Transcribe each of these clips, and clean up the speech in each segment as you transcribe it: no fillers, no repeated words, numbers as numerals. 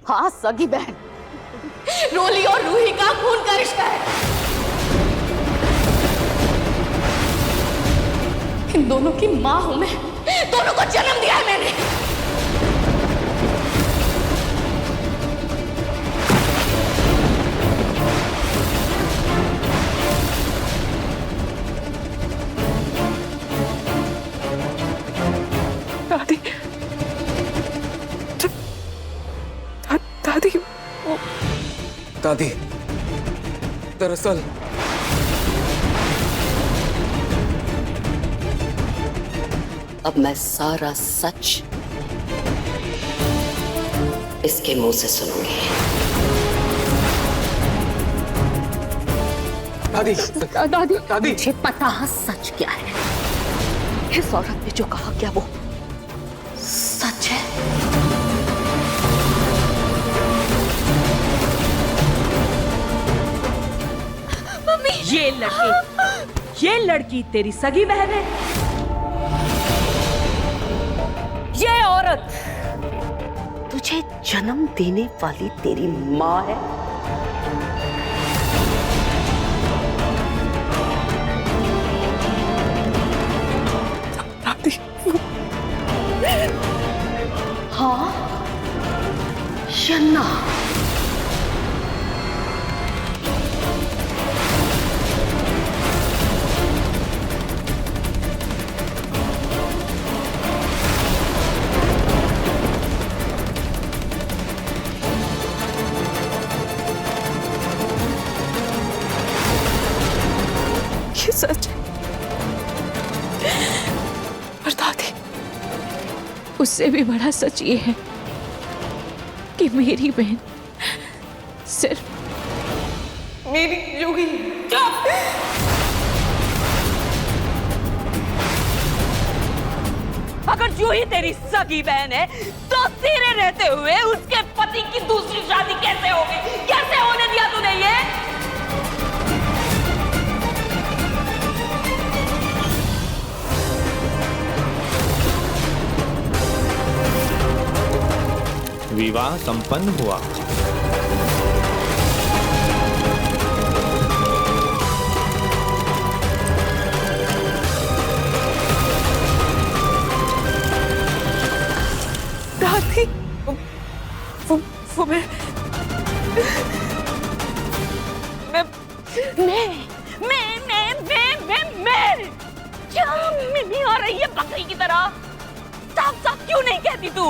हाँ, सगी बहन। रोली और रूही का खून का रिश्ता है। इन दोनों की माँ हूं मैं, दोनों को जन्म दिया है मैंने। दादी, दादी, दादी, दरअसल अब मैं सारा सच इसके मुंह से सुनूंगी। दादी, दादी, दादी, मुझे पता है सच क्या है। इस औरत ने जो कहा क्या वो सच है? मम्मी, ये लड़की तेरी सगी बहन है। ये औरत तुझे जन्म देने वाली तेरी माँ है। दादी, हाँ या ना? ये सच है। पर दादी, उससे भी बड़ा सच ये है कि मेरी बहन सिर्फ मेरी जूही। अगर जूही तेरी सगी बहन है तो तेरे रहते हुए उसके पति की दूसरी शादी कैसे होगी? कैसे होने दिया तूने ये? विवाह संपन्न हुआ। दादी, वो मैं क्या मिमी आ रही है बकरी की तरह? साफ साफ क्यों नहीं कहती तू?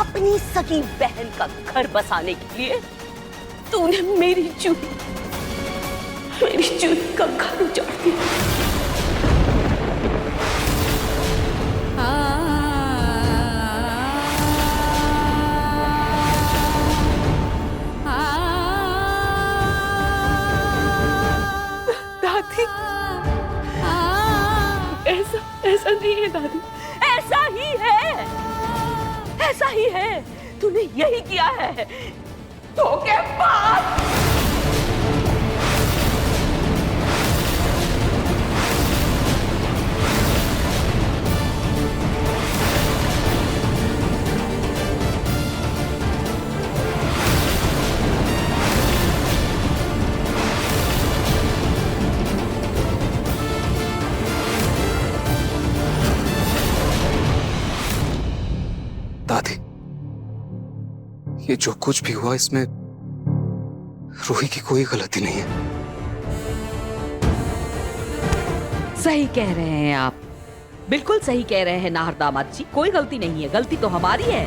अपनी सगी बहन का घर बसाने के लिए तूने मेरी जूही का घर उजाड़ दिया। दादी, ऐसा नहीं है दादी। ऐसा ही है, ऐसा ही है। तूने यही किया है धोखेबाज। दादी, ये जो कुछ भी हुआ इसमें रूही की कोई गलती नहीं है। सही कह रहे हैं आप, बिल्कुल सही कह रहे हैं नाहर दामाद जी। कोई गलती नहीं है, गलती तो हमारी है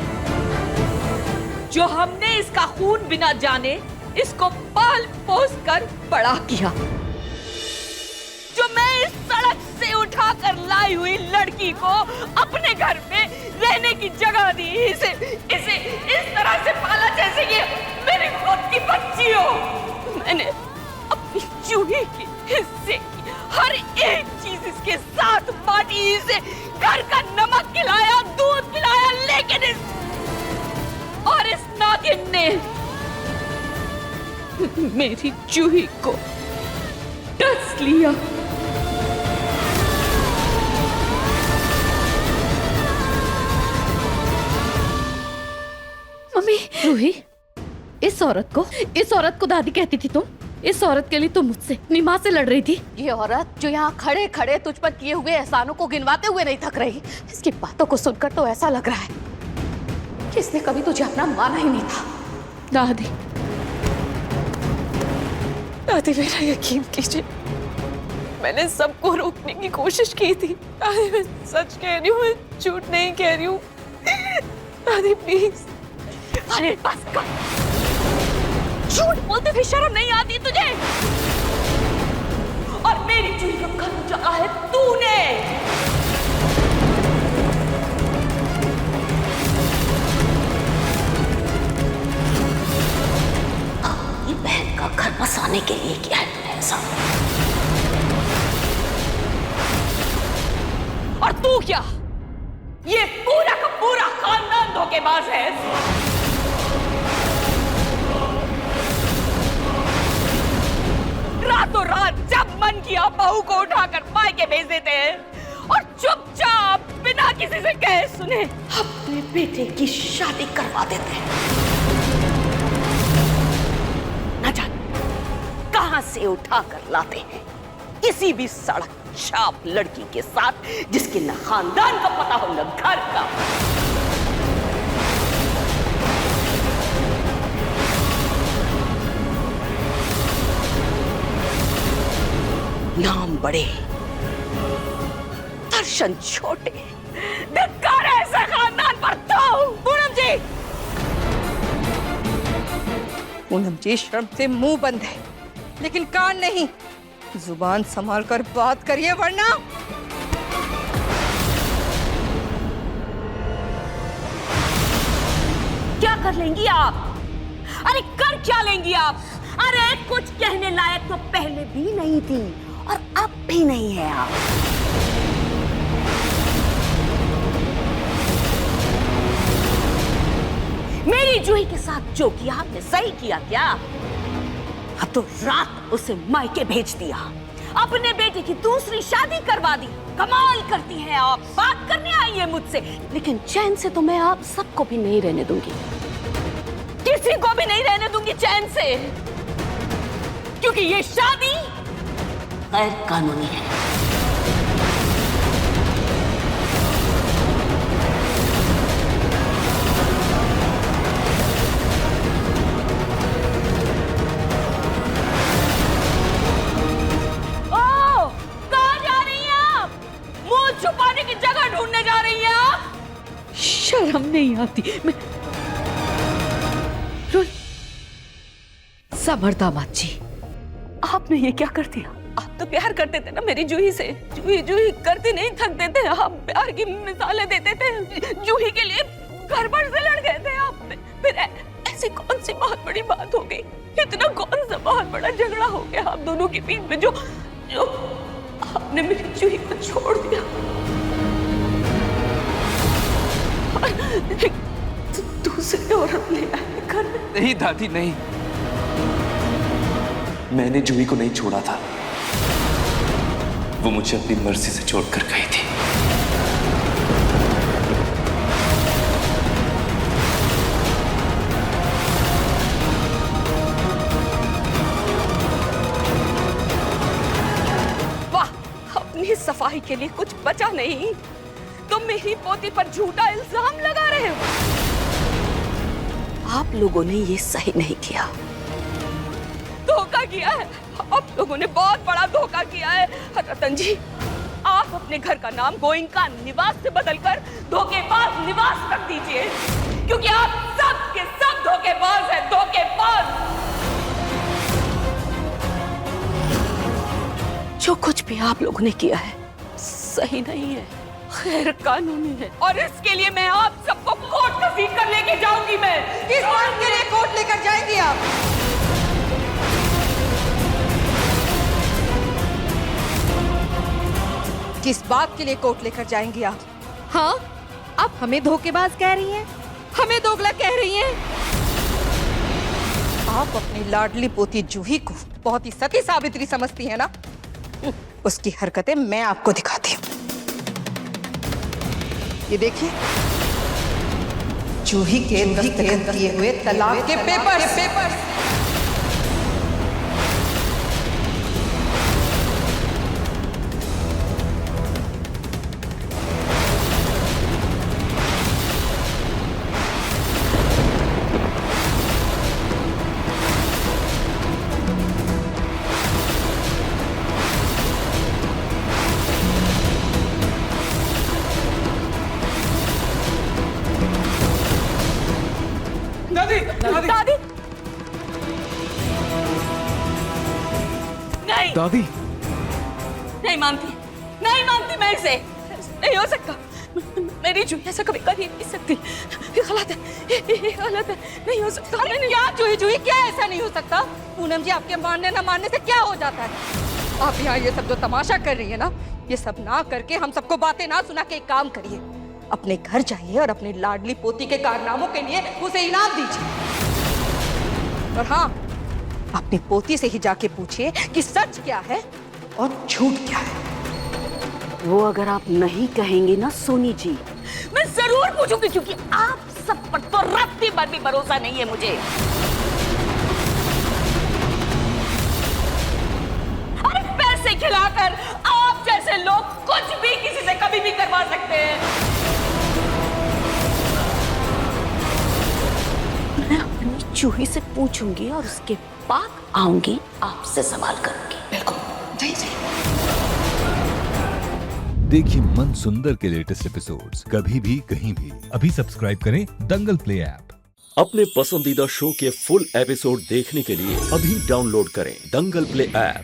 जो हमने इसका खून बिना जाने इसको पाल पोस कर बड़ा किया। जो मैं इस सड़क से उठाकर लाई हुई लड़की को अपने घर में रहने की जगह दी, इसे इस तरह से पाला जैसे ये मेरी खुद की बच्ची हो। मैंने अपनी जूही के हिस्से की हर एक चीज इसके साथ बांटी, इसे घर का नमक खिलाया, दूध पिलाया, लेकिन इस नागिन ने मेरी जूही को डस लिया। Mummy, mummy. रूही, इस औरत को दादी कहती थी तुम? इस औरत के लिए तुम मुझसे अपनी माँ से लड़ रही थी? ये औरत जो यहाँ खड़े खड़े तुझ पर किए हुए एहसानों को गिनवाते हुए नहीं थक रही, इसकी बातों को सुनकर तो ऐसा लग रहा है कि इसने कभी तुझे अपना माना ही नहीं था। दादी, दादी मेरा यकीन कीजिए, मैंने सबको रोकने की कोशिश की थी। दादी मैं सच कह रही हूँ, मैं झूठ नहीं कह रही हूँ। दादी प्लीज। अरे बस कर, झूठ बोलते भी शर्म नहीं आती तुझे? और मेरी चूड़ी का घर उजाड़ा है तूने। अपनी बहन का घर बसाने के लिए किया है तूने ऐसा। और तू क्या? ये पूरा का पूरा खानदान धोखेबाज है। रातों रात जब मन किया बहू को उठाकर मायके भेज देते हैं और चुपचाप बिना किसी से कहे सुने अपने बेटे की शादी करवा देते हैं। न जाने कहां से उठाकर लाते हैं किसी भी सड़क छाप लड़की के साथ जिसके न खानदान का पता हो न घर का। नाम बड़े, दर्शन छोटे, धिक्कार है ऐसे खानदान पर। तो पूनम जी शर्म से मुंह बंद है लेकिन कान नहीं। जुबान संभाल कर बात करिए वरना। क्या कर लेंगी आप? अरे कर क्या लेंगी आप? अरे कुछ कहने लायक तो पहले भी नहीं थी और अब भी नहीं है आप। मेरी जूही के साथ जो किया आपने सही किया क्या? अब तो रात उसे मायके भेज दिया, अपने बेटे की दूसरी शादी करवा दी। कमाल करती हैं आप, बात करने आई है मुझसे। लेकिन चैन से तो मैं आप सबको भी नहीं रहने दूंगी, किसी को भी नहीं रहने दूंगी चैन से, क्योंकि ये शादी गैर कानूनी है। ओ, कहाँ जा रही हैं आप? मुंह छुपाने की जगह ढूंढने जा रही हैं आप? शर्म नहीं आती? मैं समर दामाद जी, आपने ये क्या कर दिया? आप तो प्यार करते थे ना मेरी जूही से। जूही जूही करते नहीं थकते थे आप, प्यार की मिसालें देते थे। जूही के लिए घर भर से लड़ गए थे आप। फिर ऐसी कौन सी बहुत बड़ी बात हो गई? इतना कौन सा बहुत बड़ा झगड़ा हो गया आप दोनों के बीच में जो जो आपने मेरी जूही को छोड़ दिया? दूसरी औरत ले आए घर में। नहीं दादी नहीं, मैंने जूही को नहीं छोड़ा था, वो मुझे अपनी मर्जी से छोड़कर गई थी। वाह, अपनी सफाई के लिए कुछ बचा नहीं। तुम मेरी पोती पर झूठा इल्जाम लगा रहे हो। आप लोगों ने ये सही नहीं किया, धोखा किया है। आप लोगों ने बहुत बड़ा धोखा किया है। रतन जी, आप अपने घर का नाम गोइंका निवास से बदलकर धोखेबाज निवास रख दीजिए, क्योंकि आप सब के सब धोखेबाज हैं, धोखेबाज। जो कुछ भी आप लोगों ने किया है सही नहीं है, गैर कानूनी है, और इसके लिए मैं आप सबको कोर्ट तहसील कर लेके जाऊंगी। मैं किस बात के लिए कोर्ट लेकर जाएंगी आप? किस बात के लिए कोर्ट लेकर जाएंगी आप? हाँ, आप हमें धोखेबाज कह रही हैं, हमें दोगला कह रही हैं। आप अपनी लाडली पोती जूही को बहुत ही सती सावित्री समझती हैं ना? उसकी हरकतें मैं आपको दिखाती हूँ। ये देखिए, जूही के दस्तखत किए हुए तलाक के पेपर। दादी नहीं दादी नहीं मानती मैं इसे। नहीं हो सकता, मेरी जूही ऐसा कभी कर ही नहीं सकती। ये गलत है, नहीं हो सकता। अरे क्या जूही क्या ऐसा नहीं हो सकता? पूनम जी, आपके मानने ना मानने से क्या हो जाता है? आप यहाँ ये सब जो तमाशा कर रही है ना, ये सब ना करके हम सबको बातें ना सुना के एक काम करिए, अपने घर जाइए और अपनी लाडली पोती के कारनामों के लिए उसे इनाम दीजिए। और हाँ, अपनी पोती से ही जाके पूछिए कि सच क्या है और झूठ क्या है। वो अगर आप नहीं कहेंगे ना सोनी जी, मैं जरूर पूछूंगी, क्योंकि आप सब पर तो रत्ती भर भी भरोसा नहीं है मुझे। अरे पैसे खिलाकर आप जैसे लोग कुछ भी किसी से कभी भी करवा सकते हैं। मैं अपनी जूही से पूछूंगी और उसके बाद आऊंगी, आपसे सवाल करूंगी। बिल्कुल, जी। देखिए मन सुंदर के लेटेस्ट एपिसोड्स कभी भी कहीं भी। अभी सब्सक्राइब करें दंगल प्ले ऐप। अपने पसंदीदा शो के फुल एपिसोड देखने के लिए अभी डाउनलोड करें दंगल प्ले ऐप।